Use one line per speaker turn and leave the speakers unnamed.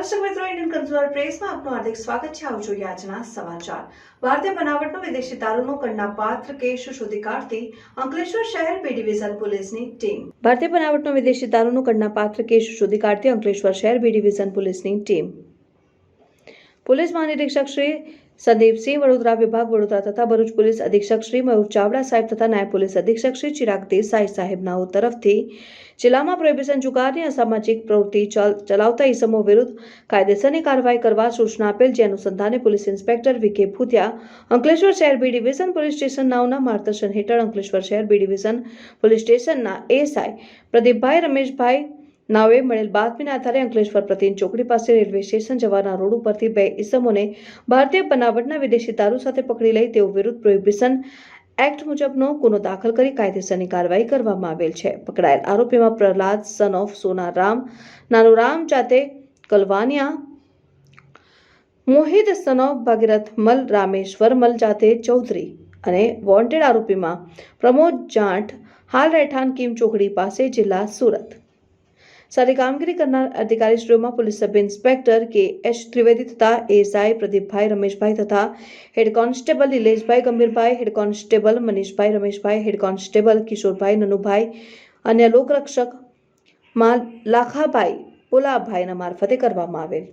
દર્શક મિત્રો, Indian consumer પ્રેસમાં આપનું હાર્દિક સ્વાગત છે. આવો જોઈએ આજના સમાચાર. ભારતીય બનાવટનો વિદેશી દારૂનો કંડનાપાત્ર કેસ શોધી કાઢતી અંકલેશ્વર શહેર બી ડિવિઝન પોલીસની ટીમ. ભારતીય બનાવટનો વિદેશી દારૂનો કંડનાપાત્ર કેસ શોધી કાઢતી અંકલેશ્વર શહેર બી ડિવિઝન પોલીસની ટીમ. પોલીસ મહાનિરીક્ષક શ્રી સંદીપસિંહ વડોદરા, વિભાગ વડોદરા તથા ભરૂચ પોલીસ અધિક્ષક શ્રી મયુર ચાવડા સાહેબ તથા નાયબ પોલીસ અધિક્ષક શ્રી ચિરાગ દેસાઈ સાહેબનાઓ તરફથી જિલ્લામાં પ્રોહિબિશન જુગારની અસામાજિક પ્રવૃત્તિ ચલાવતા ઇસમો વિરુદ્ધ કાયદેસરની કાર્યવાહી કરવા સૂચના આપેલ, જે અનુસંધાને પોલીસ ઇન્સ્પેક્ટર વી.કે. ભૂતિયા અંકલેશ્વર શહેર બી ડિવિઝન પોલીસ સ્ટેશન નાઓના માર્ગદર્શન હેઠળ અંકલેશ્વર શહેર બી ડિવિઝન પોલીસ સ્ટેશનના એએસઆઈ પ્રદીપભાઈ રમેશભાઈ નાઓએ મળેલ બાતમીના આધારે અંકલેશ્વર પ્રતિન ચોકડી પાસે રેલવે સ્ટેશન જવાના રોડ ઉપરથી બે ઇસમોને ભારતીય બનાવટના વિદેશી દારૂ સાથે પકડી લઈ તેઓ વિરુદ્ધ પ્રોહિબિશન એક્ટ મુજબનો ગુનો દાખલ કરી કાયદેસરની કાર્યવાહી કરવામાં આવેલ છે. પકડાયેલ આરોપીમાં પ્રહલાદ સન ઓફ સોના રામ, નાનો રામ જાતે કલવાનિયા, મોહિત સન ઓફ ભાગીરથ મલ, રામેશ્વર મલ જાતે ચૌધરી અને વોન્ટેડ આરોપીમાં પ્રમોદ જાટ, હાલ રહેઠાણ કીમ ચોકડી પાસે, જિલ્લા સુરત. સાથે કામગીરી કરનાર અધિકારીશ્રીઓમાં પોલીસ સબ ઇન્સ્પેક્ટર કે.એચ. ત્રિવેદી તથા એએસઆઈ પ્રદીપભાઈ રમેશભાઈ તથા હેડ કોન્સ્ટેબલ નિલેશભાઈ ગંભીરભાઈ, હેડ કોન્સ્ટેબલ મનીષભાઈ રમેશભાઈ, હેડ કોન્સ્ટેબલ કિશોરભાઈ નનુભાઈ, અન્ય લોકરક્ષક લાખાભાઈ પોલાભાઈના મારફતે કરવામાં આવેલ.